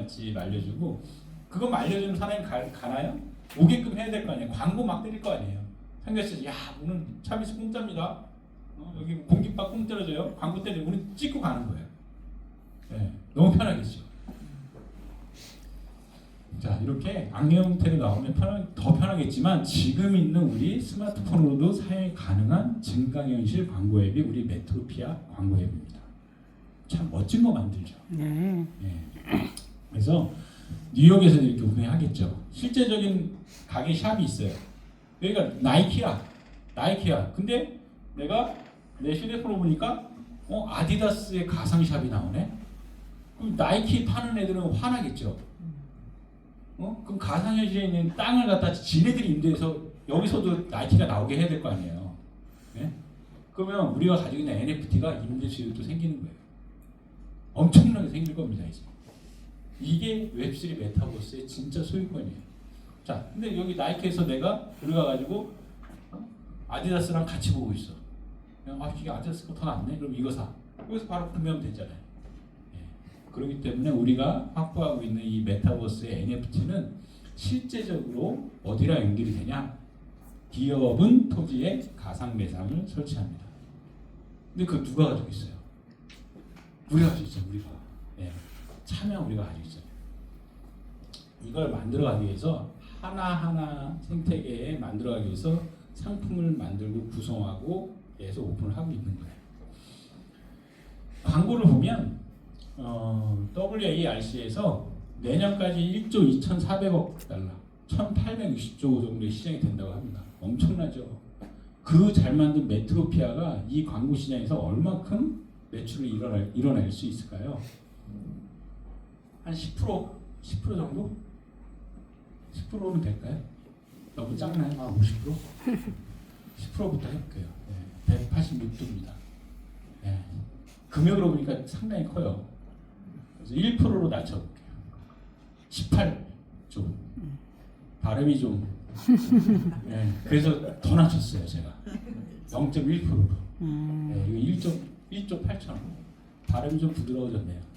집 알려주고 그거 알려주는 사람이 가나요? 오게끔 해야 될 거 아니에요. 광고 막 때릴 거 아니에요. 상대에서 야 오늘 차비스 공짜입니다. 여기 공깃밥 공짜로 줘요. 광고 때리고 우리 찍고 가는 거예요. 네, 너무 편하겠죠. 자 이렇게 악령 형태로 나오면 더 편하겠지만 지금 있는 우리 스마트폰으로도 사용이 가능한 증강현실 광고 앱이 우리 메트로피아 광고 앱입니다. 참 멋진 거 만들죠. 네. 그래서 뉴욕에서 이렇게 운행하겠죠. 실제적인 가게 샵이 있어요. 여기가 나이키야. 근데 내가 내 휴대폰을 보니까 아디다스의 가상샵이 나오네. 그럼 나이키 파는 애들은 화나겠죠. 그럼 가상현실에 있는 땅을 갖다 지네들이 임대해서 여기서도 나이키가 나오게 해야 될 거 아니에요. 네? 그러면 우리가 가지고 있는 NFT가 임대 수요도 생기는 거예요. 엄청나게 생길 겁니다. 이게 웹3 메타버스의 진짜 소유권이에요. 자, 근데 여기 나이키에서 내가 들어가가지고 아디다스랑 같이 보고 있어. 이게 아디다스 거 더 낫네? 그럼 이거 사. 여기서 바로 구매하면 되잖아요. 그렇기 때문에 우리가 확보하고 있는 이 메타버스의 NFT는 실제적으로 어디랑 연결이 되냐? 기업은 토지에 가상 매장을 설치합니다. 근데 그거 누가 가지고 있어요? 우리가 가지고 있어요. 참여 우리가 가지고 있어요. 이걸 만들어가기 위해서 하나하나 생태계에 만들어가기 위해서 상품을 만들고 구성하고 계속 오픈을 하고 있는 거예요. 광고를 보면 WARC에서 내년까지 1조 2,400억 달러, 1,860조 정도의 시장이 된다고 합니다. 엄청나죠. 그 잘 만든 메트로피아가 이 광고 시장에서 얼마큼 매출을 이뤄낼 수 있을까요? 한 10% 정도? 10%는 될까요? 너무 작나요? 50%? 10%부터 해볼게요. 186조입니다. 금액으로 보니까 상당히 커요. 그래서 1%로 낮춰볼게요. 18조. 발음이 좀. 그래서 더 낮췄어요, 제가. 0.1%로. 이거 1조 8천. 발음이 좀 부드러워졌네요.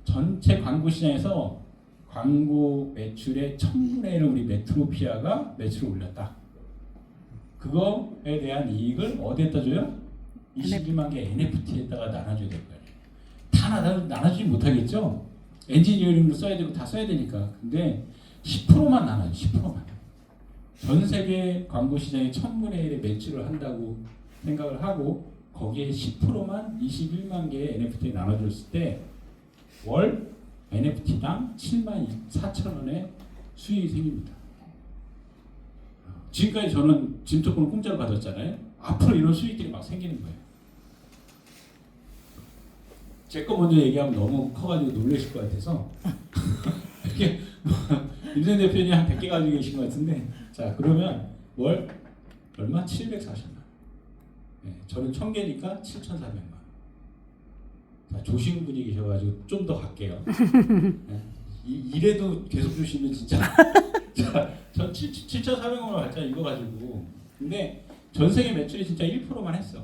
전체 광고 시장에서 광고 매출의 1000분의 1을 우리 메트로피아가 매출을 올렸다. 그거에 대한 이익을 어디에다 줘요? 22만 개 NFT에다가 나눠줘야 될 거예요. 다 나눠주지 못하겠죠? 엔지니어링도 써야 되고 다 써야 되니까. 근데 10%만 나눠요. 10%만. 전 세계 광고 시장의 1000분의 1의 매출을 한다고 생각을 하고 거기에 10%만 21만 개의 NFT에 나눠줬을 때 월 NFT당 74,000원의 수익이 생깁니다. 지금까지 저는 짐토큰을 공짜로 받았잖아요. 앞으로 이런 수익들이 막 생기는 거예요. 제 거 먼저 얘기하면 너무 커가지고 놀라실 것 같아서 이렇게 임선 대표님이 한 100개 가지고 계신 것 같은데 자 그러면 월 얼마? 740만. 저는 1000개니까 7,400만. 조신 분이 계셔가지고 좀 더 갈게요. 이래도 계속 주시면 진짜 전 7,400원을 받잖아 이거 가지고. 근데 전 세계 매출이 진짜 1%만 했어.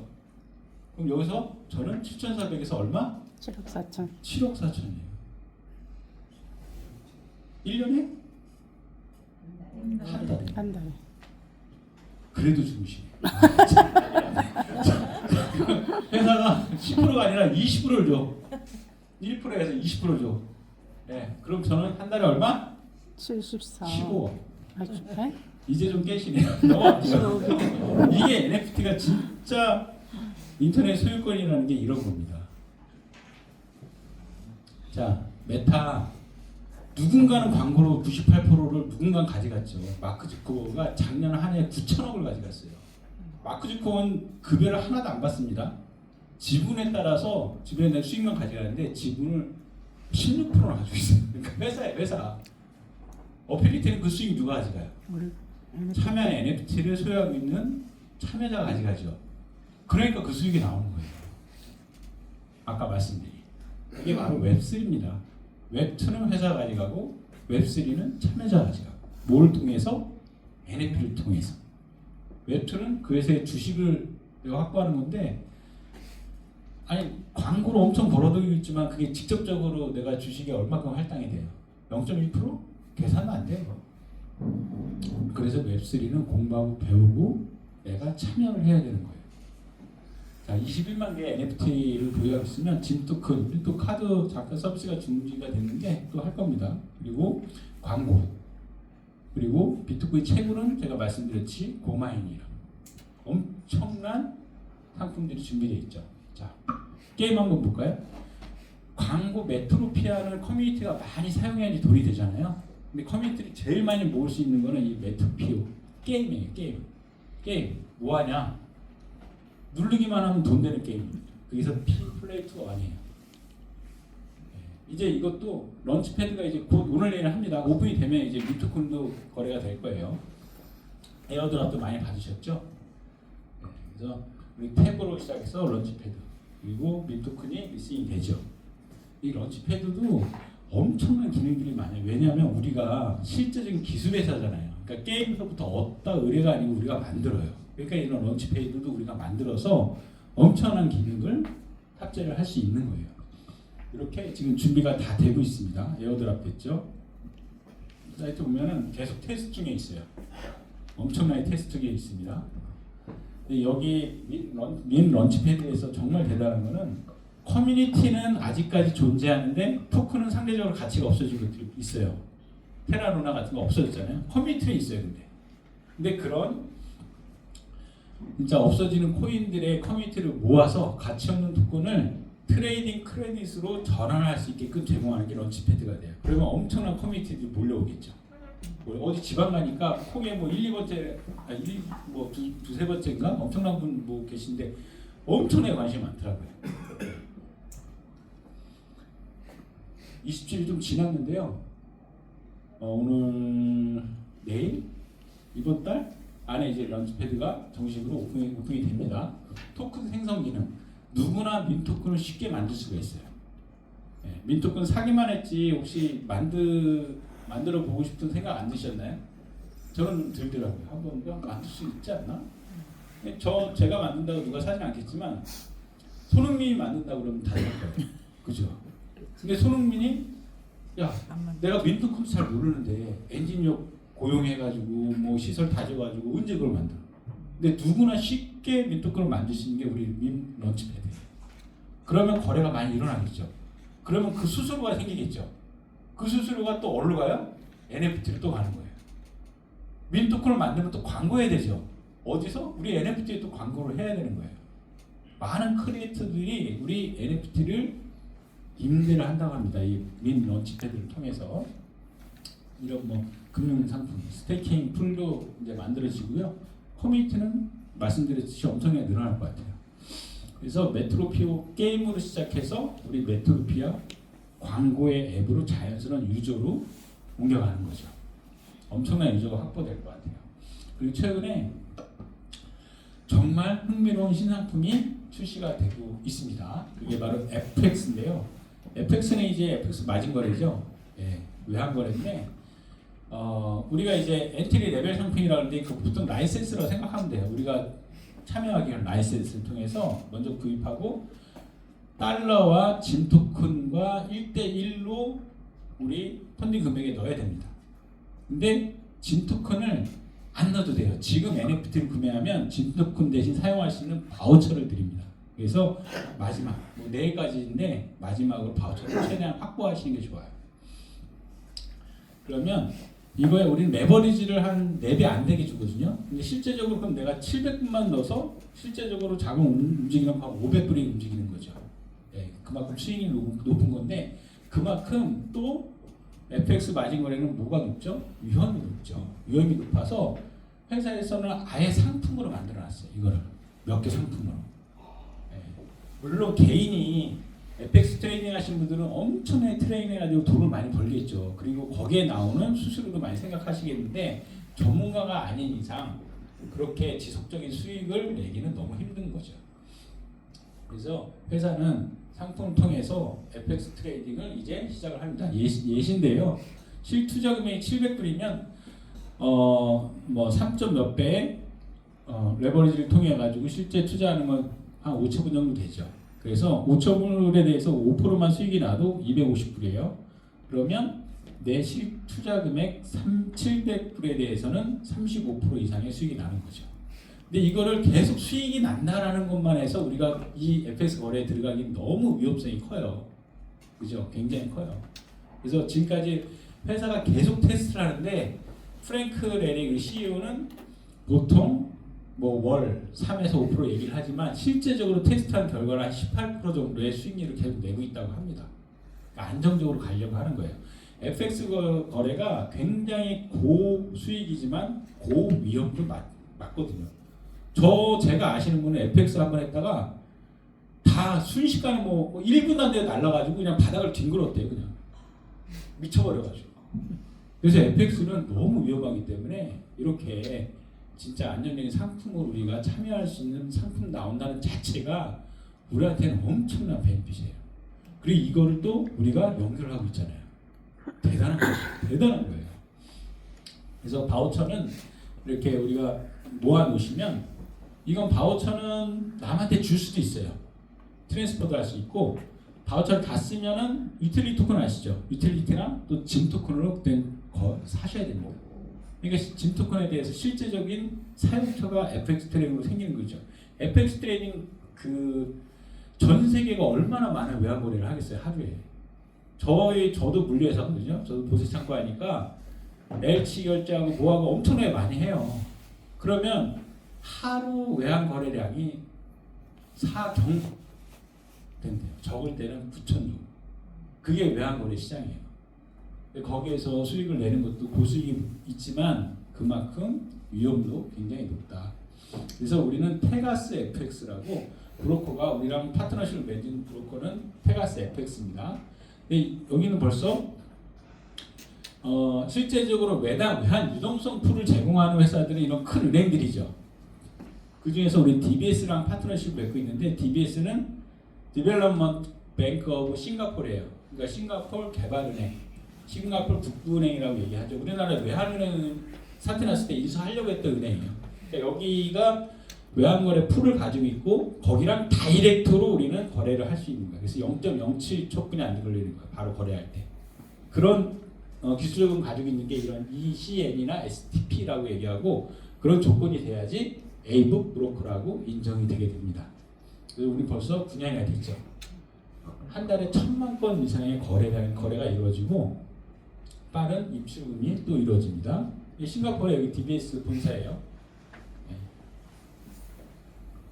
그럼 여기서 저는 7,400에서 얼마? 7억 4천. 7억 4천이에요. 1년에? 한 달에. 그래도 중심이에요. 회사가 10%가 아니라 20%를 줘. 1%에서 20% 줘. 그럼 저는 한 달에 얼마? 74. 15억. 이제 좀 깨시네요. 이게 NFT가 진짜 인터넷 소유권이라는 게 이런 겁니다. 자, 메타. 누군가는 광고로 98%를 누군가는 가져갔죠. 마크 주커버가 작년 한 해 9천억을 가져갔어요. 마크 주커버는 급여를 하나도 안 받습니다. 지분에 따라서 지분에 대한 수익만 가져가는데 지분을 16%나 가지고 있어요. 그러니까 회사. 어필리티는 그 수익 누가 가져가요? 참여 NFT를 소유하고 있는 참여자가 가져가죠. 그러니까 그 수익이 나오는 거예요. 아까 말씀드린 이게 바로 웹3입니다. 웹2는 회사가 가져가고 웹3는 참여자가 가져가고 뭘 통해서? NFT를 통해서. 웹2는 그 회사의 주식을 확보하는 건데 아니 광고로 엄청 벌어들이고 있지만 그게 직접적으로 내가 주식에 얼마큼 할당이 돼요? 0.1%? 계산도 안 돼요. 그래서 웹3는 공부하고 배우고 내가 참여를 해야 되는 거예요. 자, 21만 개의 NFT를 보유하고 있으면 짐토큰, 우리 또 카드 잠깐 서비스가 중지가 됐는데 또 할 겁니다. 그리고 광고, 그리고 비트코인 채굴은 제가 말씀드렸지 고마인이라 엄청난 상품들이 준비되어 있죠. 자, 게임 한번 볼까요? 광고 메트로피아를 커뮤니티가 많이 사용해야지 돈이 되잖아요. 근데 커뮤니티를 제일 많이 모을 수 있는 거는 이 메트로피오 게임이에요. 게임 뭐하냐? 누르기만 하면 돈 되는 게임입니다. 그래서 플레이 투 원이에요. 이제 이것도 런치패드가 이제 곧 오늘 내일 합니다. 오픈이 되면 이제 비트코인도 거래가 될 거예요. 에어드랍도 많이 받으셨죠? 그래서 우리 탭으로 시작해서 런치패드 그리고 비트코인이 리스팅이 되죠. 이 런치패드도 엄청난 기능들이 많아요. 왜냐하면 우리가 실제적인 기술 회사잖아요. 그러니까 게임서부터 얻다 의뢰가 아니고 우리가 만들어요. 그러니까 이런 런치패드도 우리가 만들어서 엄청난 기능을 탑재를 할 수 있는 거예요. 이렇게 지금 준비가 다 되고 있습니다. 에어드랍 됐죠. 사이트 보면은 계속 테스트 중에 있어요. 엄청나게 테스트 중에 있습니다. 근데 여기 민 런치패드에서 정말 대단한 거는 커뮤니티는 아직까지 존재하는데 토큰은 상대적으로 가치가 없어진 것들이 있어요. 테라루나 같은 거 없어졌잖아요. 커뮤니티는 있어요. 근데 그런 진짜 없어지는 코인들의 커뮤니티를 모아서 가치 없는 토큰을 트레이딩 크레딧으로 전환할 수 있게끔 제공하는 게 런치패드가 돼요. 그러면 엄청난 커뮤니티들이 몰려오겠죠. 어디 지방 가니까 콩에 뭐 1, 2번째, 뭐 두세 번째인가 엄청난 분 뭐 계신데 엄청나게 관심이 많더라고요. 27일 좀 지났는데요. 오늘 내일 이번 달 안에 이제 런치패드가 정식으로 오픈이 됩니다. 토큰 생성 기능 누구나 민토큰을 쉽게 만들 수가 있어요. 네, 민토큰 사기만 했지 혹시 만들어 보고 싶은 생각 안 드셨나요? 저는 들더라고요. 한번 그냥 만들 수 있지 않나? 제가 만든다고 누가 사진 않겠지만 손흥민이 만든다고 그러면 다 살 거예요. 그죠? 근데 손흥민이 야 내가 민토큰 잘 모르는데 엔지니어 고용해가지고 뭐 시설 다져가지고 언제 그걸 만들어? 근데 누구나 쉽게 민토큰을 만들 수 있는 게 우리 민 런치패드예요. 그러면 거래가 많이 일어나겠죠. 그러면 그 수수료가 생기겠죠. 그 수수료가 또 어디로 가요? NFT로 또 가는 거예요. 민토큰을 만들면 또 광고해야 되죠. 어디서? 우리 NFT에 또 광고를 해야 되는 거예요. 많은 크리에이터들이 우리 NFT를 임대를 한다고 합니다. 이 민 런치패드를 통해서 이런 뭐 금융 상품, 스테이킹 풀도 이제 만들어지고요. 커뮤니티는 말씀드렸듯이 엄청나게 늘어날 것 같아요. 그래서 메트로피오 게임으로 시작해서 우리 메트로피아 광고의 앱으로 자연스러운 유저로 옮겨가는 거죠. 엄청난 유저가 확보될 것 같아요. 그리고 최근에 정말 흥미로운 신상품이 출시가 되고 있습니다. 그게 바로 FX인데요. FX는 이제 FX 마진 거래죠. 예, 외환 거래인데 우리가 이제 엔트리 레벨 상품이라고 하는데 그 보통 라이센스라고 생각하면 돼요. 우리가 참여하기 위한 라이센스를 통해서 먼저 구입하고 달러와 진 토큰과 1대1로 우리 펀딩 금액에 넣어야 됩니다. 근데 진 토큰을 안 넣어도 돼요. 지금 NFT를 구매하면 진 토큰 대신 사용할 수 있는 바우처를 드립니다. 그래서 마지막 뭐 내일까지인데 마지막으로 바우처를 최대한 확보하시는 게 좋아요. 그러면 이거에 우리는 레버리지를 한 4배 안 되게 주거든요. 근데 실제적으로 그럼 내가 700분만 넣어서 실제적으로 자금 움직이면 한 500불이 움직이는 거죠. 네, 그만큼 수익이 높은 건데 그만큼 또 FX 마진 거래는 뭐가 높죠? 위험이 높죠. 위험이 높아서 회사에서는 아예 상품으로 만들어놨어요. 이거를 몇 개 상품으로. 네. 물론 개인이 FX 트레이딩 하시는 분들은 엄청나게 트레이딩 해가지고 돈을 많이 벌겠죠. 그리고 거기에 나오는 수수료도 많이 생각하시겠는데 전문가가 아닌 이상 그렇게 지속적인 수익을 내기는 너무 힘든 거죠. 그래서 회사는 상품을 통해서 FX 트레이딩을 이제 시작을 합니다. 예시인데요. 실투자 금액이 700불이면 뭐 3점 몇 배의 레버리지를 통해 가지고 실제 투자하는 건 한 5천 분 정도 되죠. 그래서 5,000불에 대해서 5%만 수익이 나도 250불이에요. 그러면 내 실투자 금액 700불에 대해서는 35% 이상의 수익이 나는 거죠. 근데 이거를 계속 수익이 난다라는 것만 해서 우리가 이 FX 거래에 들어가기 너무 위험성이 커요. 그죠? 굉장히 커요. 그래서 지금까지 회사가 계속 테스트를 하는데 프랭크 레릭 CEO는 보통 뭐 월 3에서 5% 얘기를 하지만 실제적으로 테스트한 결과는 한 18% 정도의 수익률을 계속 내고 있다고 합니다. 그러니까 안정적으로 가려고 하는 거예요. FX 거래가 굉장히 고수익이지만 고위험도 맞거든요. 제가 아시는 분은 FX 한번 했다가 다 순식간에 뭐 1분도 안 되게 날라가지고 그냥 바닥을 뒹굴었대요. 그냥 미쳐버려가지고. 그래서 FX는 너무 위험하기 때문에 이렇게 진짜 안정적인 상품을 우리가 참여할 수 있는 상품 나온다는 자체가 우리한테는 엄청난 베네핏이에요. 그리고 이거를 또 우리가 연결하고 있잖아요. 대단한 거예요. 대단한 거예요. 그래서 바우처는 이렇게 우리가 모아 놓으시면 이건 바우처는 남한테 줄 수도 있어요. 트랜스퍼도 할 수 있고 바우처를 다 쓰면은 유틸리티 토큰 아시죠? 유틸리티랑 또 짐 토큰으로 된 거 사셔야 됩니다. 그러니까 짐 토큰에 대해서 실제적인 사용처가 FX 트레이딩으로 생기는 거죠. FX 트레이딩 전 세계가 얼마나 많은 외환 거래를 하겠어요 하루에. 저도 물류회사 하거든요. 저도 보세 창고 하니까 멸치 결제하고 뭐하고 엄청나게 많이 해요. 그러면 하루 외환 거래량이 4경 된대요. 적을 때는 9,000조. 그게 외환 거래 시장이에요. 거기에서 수익을 내는 것도 고수익이 있지만 그만큼 위험도 굉장히 높다. 그래서 우리는 페가스 FX라고 브로커가 우리랑 파트너십을 맺은 브로커는 페가스 FX입니다. 근데 여기는 벌써 실제적으로 외환 유동성 풀을 제공하는 회사들은 이런 큰 은행들이죠. 그 중에서 우리 DBS랑 파트너십을 맺고 있는데 DBS는 디벨롭먼트 뱅크 오브 싱가포르예요. 그러니까 싱가포르 개발은행, 싱가포르 북부은행이라고 얘기하죠. 우리나라 외환은행은 사태 났을 때 인수하려고 했던 은행이에요. 그러니까 여기가 외환거래 풀을 가지고 있고 거기랑 다이렉트로 우리는 거래를 할 수 있는 거예요. 그래서 0.07초뿐이 안 걸리는 거예요. 바로 거래할 때. 그런 기술력은 가지고 있는 게 이런 ECN이나 STP라고 얘기하고 그런 조건이 돼야지 A북 브로커라고 인정이 되게 됩니다. 그래서 우리 벌써 9년이나 됐죠. 한 달에 1,000만 건 이상의 거래가 이루어지고 빠른 입출금이 또 이루어집니다. 싱가포르에 여기 DBS 본사예요.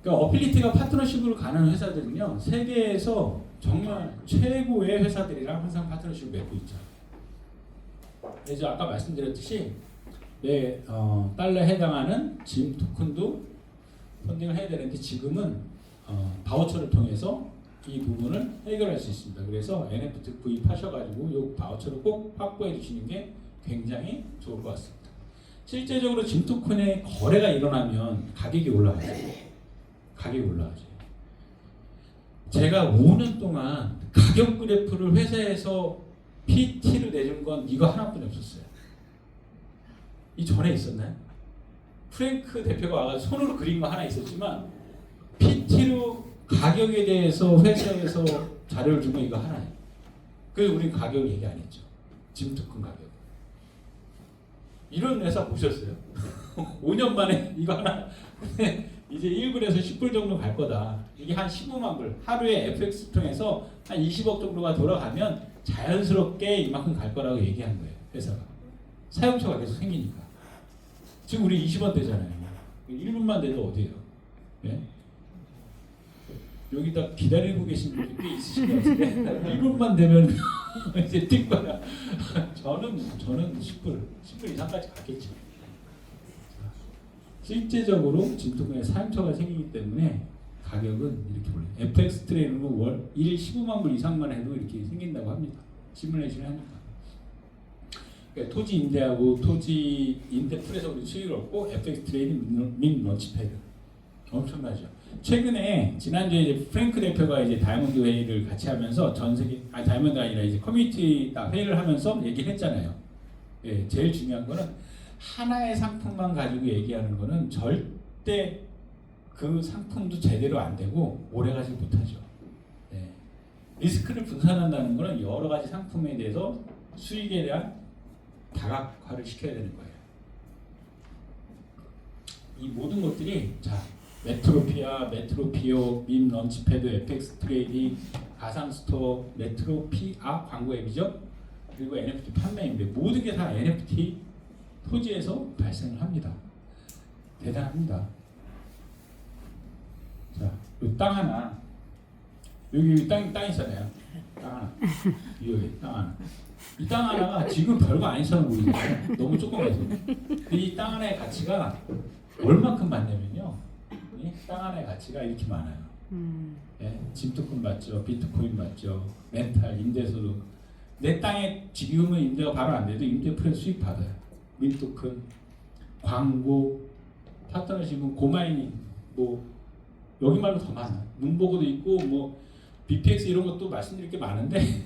그러니까 어필리티가 파트너십으로 가는 회사들은요 세계에서 정말 최고의 회사들이랑 항상 파트너십을 맺고 있죠. 그래서 아까 말씀드렸듯이 달러에 해당하는 짐 토큰도 펀딩을 해야 되는데 지금은 바우처를 통해서 이 부분을 해결할 수 있습니다. 그래서 NFT 구입하셔가지고 이 바우처를 꼭 확보해 주시는 게 굉장히 좋을 것 같습니다. 실제적으로 짐 토큰의 거래가 일어나면 가격이 올라가죠. 제가 5년 동안 가격 그래프를 회사에서 PT로 내준 건 이거 하나뿐이 없었어요. 이 전에 있었나요? 프랭크 대표가 와서 손으로 그린 거 하나 있었지만 PT로 가격에 대해서 회사에서 자료를 준 거 이거 하나예요. 그래서 우린 가격 얘기 안 했죠. 짐 토큰 가격. 이런 회사 보셨어요? 5년 만에 이거 하나 이제 1불에서 10불 정도 갈 거다. 이게 한 15만 불. 하루에 FX 통해서 한 20억 정도가 돌아가면 자연스럽게 이만큼 갈 거라고 얘기한 거예요. 회사가. 사용처가 계속 생기니까. 지금 우리 20원 되잖아요. 1분만 돼도 어디예요? 네? 여기다 기다리고 계신 분이 꽤 있으신 것 같은데 1분만 되면 이제 뛸 거야. 저는 10불 이상까지 갔겠죠. 실제적으로 진토큰의 사용처가 생기기 때문에 가격은 이렇게 올라요. FX 트레이드로 월 1일 15만 불 이상만 해도 이렇게 생긴다고 합니다. 시뮬레이션을 하니까. 그러니까 토지 임대하고 토지 임대 풀에서 우리 수익을 얻고 FX 트레이딩 민 런치패드 엄청나죠. 최근에 지난주에 이제 프랭크 대표가 이제 다이아몬드 회의를 같이 하면서 전 세계 다이아몬드 아니라 이제 커뮤니티 회의를 하면서 얘기를 했잖아요. 예, 제일 중요한 거는 하나의 상품만 가지고 얘기하는 거는 절대 그 상품도 제대로 안 되고 오래가지 못하죠. 리스크를 분산한다는 것은 여러 가지 상품에 대해서 수익에 대한 다각화를 시켜야 되는 거예요. 이 모든 것들이 자 메트로피아, 메트로피오, 밈 런치패드, FX 트레이딩, 가상스토어, 메트로피아 광고 앱이죠. 그리고 NFT 판매인데 모든 게 다 NFT 토지에서 발생을 합니다. 대단합니다. 자, 이 땅 하나 여기 땅 있잖아요. 땅 하나 여기 땅 하나. 이 땅 하나가 지금 별거 아니처럼 보이죠. 너무 조그매서. 이 땅 하나의 가치가 얼마큼 받냐면요. 이 땅 하나의 가치가 이렇게 많아요. 예, 짐토큰 받죠, 비트코인 받죠, 렌탈, 임대소득. 내 땅에 지금은 임대가 바로 안 돼도 임대 프레 수익 받아요. 민토큰, 광고, 파트너십은 고마이닝, 뭐 여기 말고 더 많아. 문보고도 있고 뭐 BPX 이런 것도 말씀드릴 게 많은데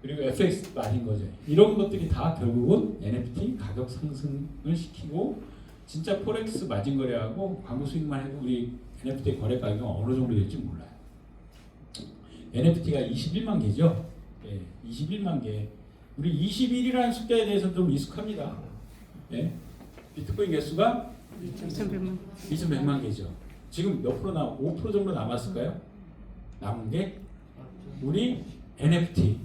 그리고 FX 말인 거죠. 이런 것들이 다 결국은 NFT 가격 상승을 시키고 진짜 포렉스 마진 거래하고 광고 수익만 해도 우리 NFT 거래 가격이 어느 정도 될지 몰라요. NFT가 21만 개죠. 예, 21만 개. 우리 21이라는 숫자에 대해서 좀 익숙합니다. 예, 비트코인 개수가 2,100만 개죠. 지금 몇 프로 5% 정도 남았을까요? 남은 게 우리 NFT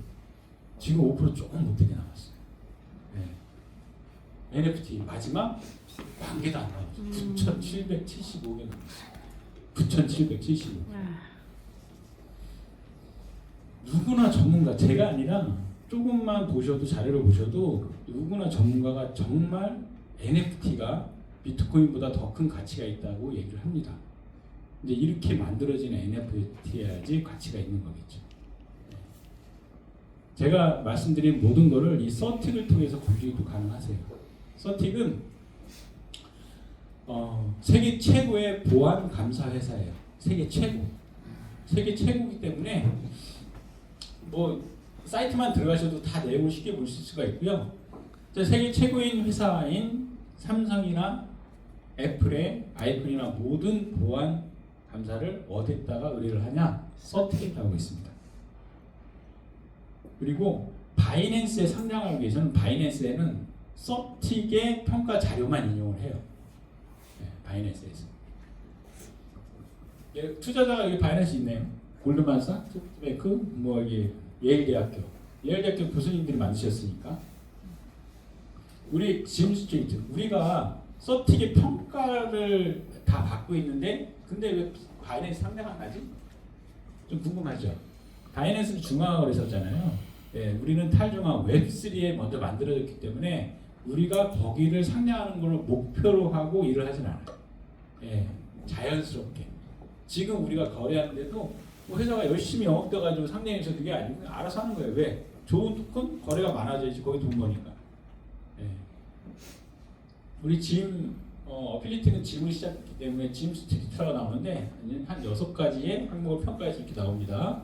지금 5% 조금 못되게 남았어요. 예. NFT 마지막 10,000개도 안 남았어요. 9,775개 남았어요. 9,775. 누구나 전문가, 제가 아니라 조금만 보셔도 자료를 보셔도 누구나 전문가가 정말 NFT가 비트코인보다 더 큰 가치가 있다고 얘기를 합니다. 근데 이렇게 만들어진 NFT야지 가치가 있는 거겠죠. 제가 말씀드린 모든 거를 이 서틱을 통해서 공개도 가능하세요. 서틱은 세계 최고의 보안 감사 회사예요. 세계 최고이기 때문에 뭐 사이트만 들어가셔도 다 내용을 쉽게 보실 수가 있고요. 세계 최고인 회사인 삼성이나 애플의 아이폰이나 모든 보안 감사를 어디다가 의뢰를 하냐? 서틱에 하고 있습니다. 그리고 바이낸스에 상장하기 위해서는 바이낸스에는 서틱의 평가 자료만 인용을 해요. 네, 바이낸스에서. 예, 투자자가 여기 바이낸스 있네요. 골드만사, 소프트뱅크, 뭐 여기 예일대학교 교수님들이 만드셨으니까. 우리 짐 스트리트, 우리가 서틱의 평가를 다 받고 있는데 근데 왜 바이낸스 상장 안 하지? 좀 궁금하죠? 바이낸스는 중앙거래소잖아요. 예, 우리는 탈중앙 웹3에 먼저 만들어졌기 때문에 우리가 거기를 상장하는 걸 목표로 하고 일을 하진 않아요. 예, 자연스럽게. 지금 우리가 거래하는데도 뭐 회사가 열심히 영업돼가지고 상장해서 그게 아니고 알아서 하는 거예요. 왜? 좋은 토큰 거래가 많아져야지 거기 돈 버니까. 예. 우리 짐 어필리티는 짐으로 시작했기 때문에 짐 스트리트가 나오는데 한 6가지의 항목을 평가해서 이렇게 나옵니다.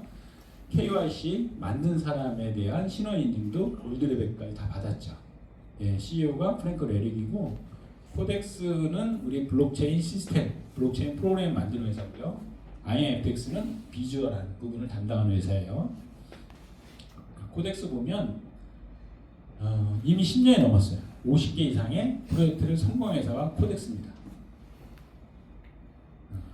KYC 만든 사람에 대한 신원 인증도 골드레벨까지 다 받았죠. 예, CEO가 프랭크 레릭이고 코덱스는 우리 블록체인 시스템, 블록체인 프로그램 만드는 회사고요. IMFX는 비주얼한 부분을 담당하는 회사예요. 코덱스 보면 이미 10년이 넘었어요. 50개 이상의 프로젝트를 성공한 회사가 코덱스입니다.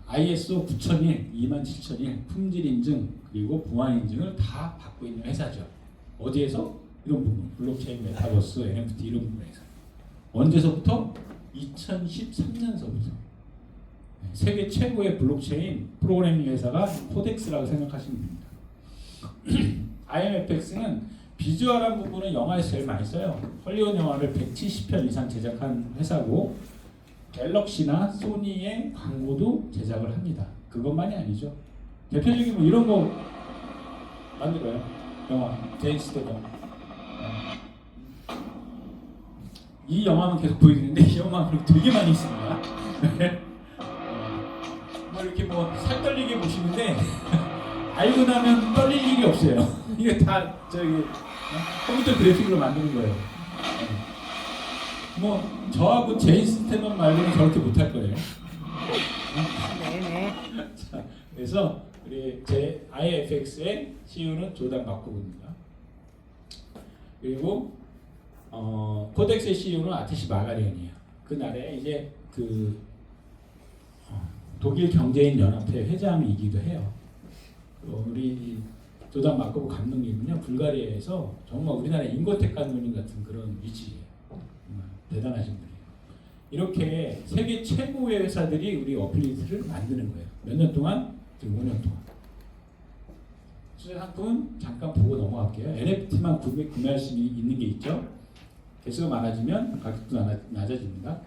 ISO 9001, 27001 품질 인증 그리고 보안 인증을 다 받고 있는 회사죠. 어디에서? 이런 부분, 블록체인, 메타버스, NFT 이런 부분에서. 언제서부터? 2013년서부터. 세계 최고의 블록체인 프로그래밍 회사가 코덱스라고 생각하시면 됩니다. IMFX는 비주얼한 부분은 영화에서 제일 많이 써요. 헐리우드 영화를 170편 이상 제작한 회사고 갤럭시나 소니의 광고도 제작을 합니다. 그것만이 아니죠. 대표적인 뭐 이런 거 만들어요. 영화 제임스 스테덤. 이 영화는 계속 보여드리는데 이 영화는 되게 많이 있습니다. 뭐 이렇게 뭐 살 떨리게 보시는데 알고 나면 떨릴 일이 없어요. 이게 다 저기 컴퓨터 그래픽으로 만드는 거예요. 뭐 저하고 제임스 스테덤 말고는 저렇게 못할 거예요. 네네. 자, 그래서 우리 제 IFX의 CEO는 조단 마코브입니다. 그리고 코덱스의 CEO는 아티시 마가리언이에요. 그날에 이제 독일 경제인 연합회 회장이기도 해요. 우리 조단 마코브 감독님은요, 불가리아에서 정말 우리나라 인고텍 감독님 같은 그런 위치예요. 정말 대단하신 분이에요. 이렇게 세계 최고의 회사들이 우리 어플리트를 만드는 거예요. 몇 년 동안? 지금 5년 동안. 수제 상품 잠깐 보고 넘어갈게요. NFT만 구매할 수 있는 게 있죠. 개수가 많아지면 가격도 낮아집니다.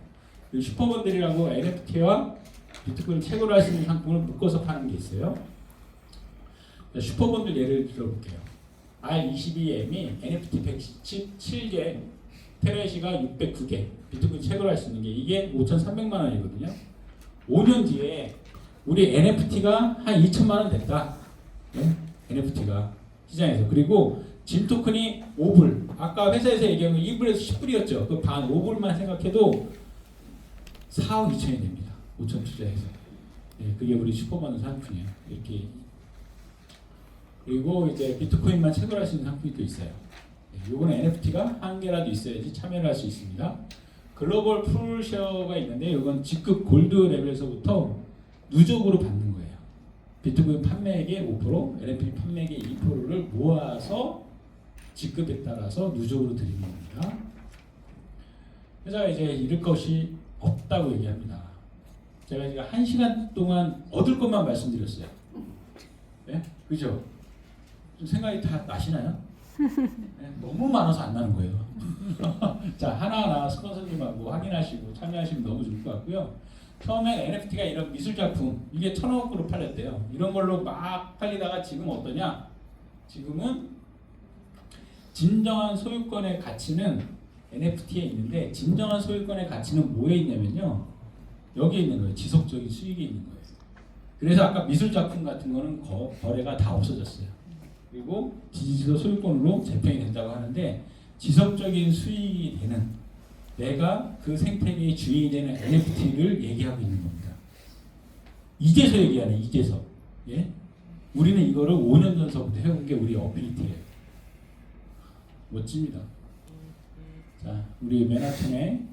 그리고 슈퍼본들이라고 NFT와 비트코인 채굴을 할 수 있는 상품을 묶어서 파는 게 있어요. 슈퍼본들 예를 들어볼게요. R22M이 NFT 117개, 테레시가 609개, 비트코인 채굴할 수 있는 게 이게 5,300만 원이거든요. 5년 뒤에 우리 NFT가 한 2천만 원 됐다. 네? NFT가 시장에서. 그리고 진 토큰이 5불. 아까 회사에서 얘기한 건 2불에서 10불이었죠. 그 반 5불만 생각해도 4억 2천이 됩니다. 5천 투자해서. 네, 그게 우리 슈퍼본드 상품이에요. 이렇게. 그리고 이제 비트코인만 채굴할 수 있는 상품이 또 있어요. 요거는 NFT가 한 개라도 있어야지 참여를 할 수 있습니다. 글로벌 풀쉐어가 있는데 이건 직급 골드 레벨에서부터 누적으로 받는 거예요. 비트코인 판매액의 5%, NFT 판매액의 2%를 모아서 직급에 따라서 누적으로 드리는 겁니다. 회사가 이제 잃을 것이 없다고 얘기합니다. 제가 지금 1시간 동안 얻을 것만 말씀드렸어요. 네? 그죠? 좀 생각이 다 나시나요? 네, 너무 많아서 안 나는 거예요. 자, 하나하나 스폰서님하고 확인하시고 참여하시면 너무 좋을 것 같고요. 처음엔 NFT가 이런 미술작품, 이게 1,000억으로 팔렸대요. 이런 걸로 막 팔리다가 지금 어떠냐? 지금은 진정한 소유권의 가치는 NFT에 있는데, 진정한 소유권의 가치는 뭐에 있냐면요, 여기에 있는 거예요. 지속적인 수익이 있는 거예요. 그래서 아까 미술작품 같은 거는 거래가 다 없어졌어요. 그리고 지속 소유권으로 재평이 된다고 하는데, 지속적인 수익이 되는, 내가 그 생태계의 주인이 되는 NFT를 얘기하고 있는 겁니다. 이제서 얘기하네, 이제서. 예? 우리는 이거를 5년 전서부터 해온 게 우리 어빌리티예요. 멋집니다. 자, 우리 맨하튼에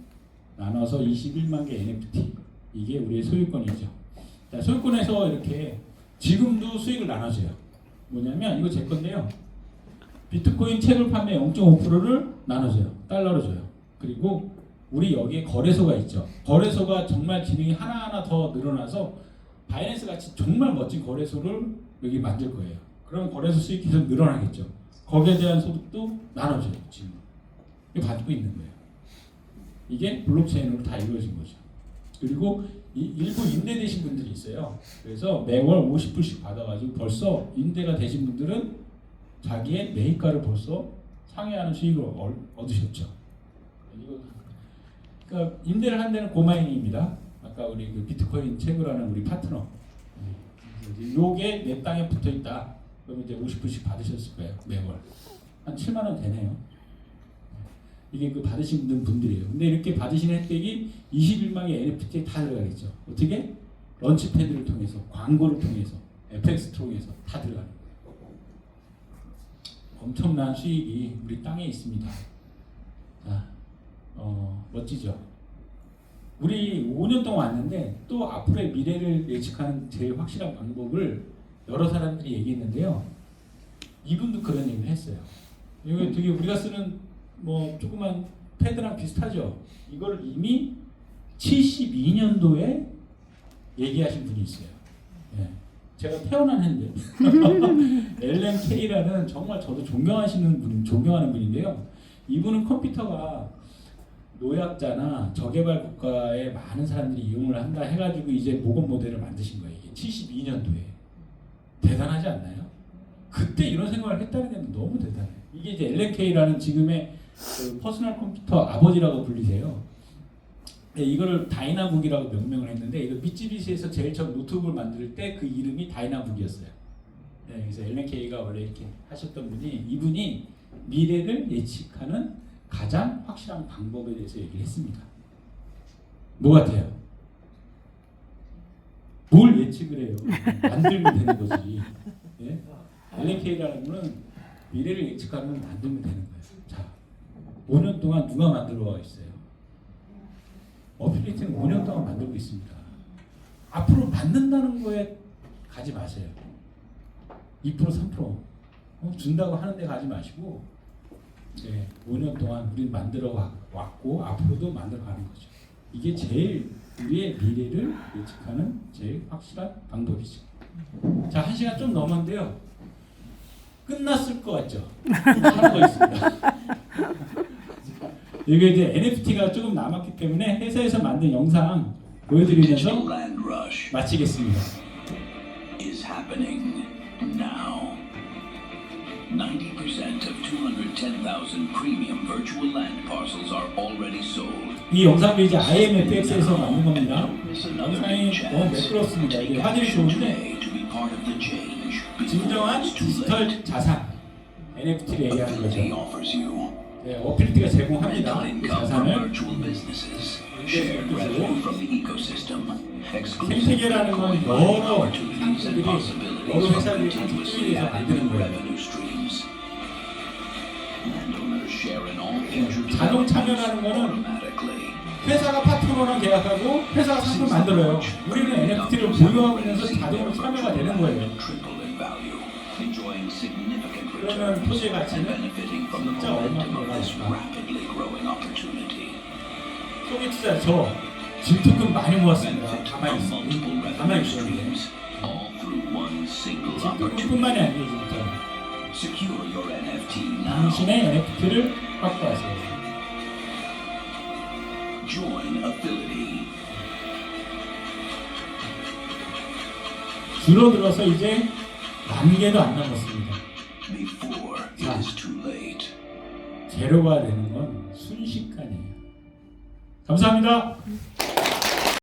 나눠서 21만 개 NFT. 이게 우리의 소유권이죠. 자, 소유권에서 이렇게 지금도 수익을 나눠줘요. 뭐냐면 이거 제 건데요. 비트코인 채굴 판매 0.5%를 나눠줘요. 달러로 줘요. 그리고 우리 여기에 거래소가 있죠. 거래소가 정말 기능이 하나하나 더 늘어나서 바이낸스 같이 정말 멋진 거래소를 여기 만들 거예요. 그럼 거래소 수익이 계속 늘어나겠죠. 거기에 대한 소득도 나눠줘요. 지금 이거 받고 있는 거예요. 이게 블록체인으로 다 이루어진 거죠. 그리고 일부 임대되신 분들이 있어요. 그래서 매월 50불씩 받아가지고 벌써 임대가 되신 분들은 자기의 매입가를 벌써 상회하는 수익을 얻으셨죠. 이거 그러니까 임대를 한 데는 고마인입니다. 아까 우리 그 비트코인 채굴하는 우리 파트너. 요게 내 땅에 붙어 있다. 그럼 이제 50불씩 받으셨을 거예요. 매월 한 7만 원 되네요. 이게 그 받으신 분들이에요. 근데 이렇게 받으신 혜택이 21만 개 NFT에 다 들어가겠죠. 어떻게? 런치패드를 통해서, 광고를 통해서, FX 통해서 다 들어가는 거예요. 엄청난 수익이 우리 땅에 있습니다. 자, 멋지죠? 우리 5년 동안 왔는데 또 앞으로의 미래를 예측하는 제일 확실한 방법을 여러 사람들이 얘기했는데요. 이분도 그런 얘기를 했어요. 이거 되게 우리가 쓰는 뭐 조그만 패드랑 비슷하죠. 이걸 이미 72년도에 얘기하신 분이 있어요. 예. 제가 태어난 해인데 LMK라는 정말 저도 존경하는 분인데요. 이분은 컴퓨터가 노약자나 저개발 국가에 많은 사람들이 이용을 한다 해가지고 이제 모건 모델을 만드신 거예요. 이게 72년도에 대단하지 않나요? 그때 이런 생각을 했다는 게 너무 대단해요. 이게 이제 LMK라는 지금의 그 퍼스널 컴퓨터 아버지라고 불리세요. 네, 이거를 다이나북이라고 명명을 했는데, 이거 미쯔비시에서 제일 처음 노트북을 만들 때 그 이름이 다이나북이었어요. 네, 그래서 LMK가 원래 이렇게 하셨던 분이, 이분이 미래를 예측하는 가장 확실한 방법에 대해서 얘기를 했습니다. 뭐 같아요? 뭘 예측을 해요. 만들면 되는 거지. 예? LK라는 거는 미래를 예측하면 만들면 되는 거예요. 자, 5년 동안 누가 만들어 있어요? 어필리티는 5년 동안 만들고 있습니다. 앞으로 만든다는 거에 가지 마세요. 2% 3% 준다고 하는데 가지 마시고 5년 동안 우리 만들어 왔고 앞으로도 만들어 가는 거죠. 이게 제일 우리의 미래를 예측하는 제일 확실한 방법이죠. 자, 1시간 좀 넘었는데요. 끝났을 것 같죠? 하는 거 있습니다. 이게 이제 NFT가 조금 남았기 때문에 회사에서 만든 영상 보여드리면서 마치겠습니다. Is happening now. 90% of 210,000 premium virtual land parcels are already sold. 이 영상도 이제 IMFX에서 만든 겁니다. 영상이 너무 매끄럽습니다. 이게 화질이 좋은데 진정한 디지털 자산 NFT를 얘기하는 거죠. 네, 어필리티가 제공합니다. 그 자산을 생태계라는 건 여러 사람들이 여러 회사들이 합치해서 만드는 거예요. 자동 참여라는 거는 회사가 파트너랑 계약하고 회사가 상품 만들어요. 우리는 NFT를 보유하면서 자동으로 참여가 되는 거예요. 그러면 토지의 가치는 진짜 얼마큼 올라갈까? 소비 투자 저 질투금 많이 모았습니다. 가만히 있었는데 질투금뿐만이 아니에요. 진짜 당신의 NFT를 확보하세요. 줄어들어서 이제 10,000개도 안 남았습니다. 자, 제로가 되는 건 순식간이에요. 감사합니다.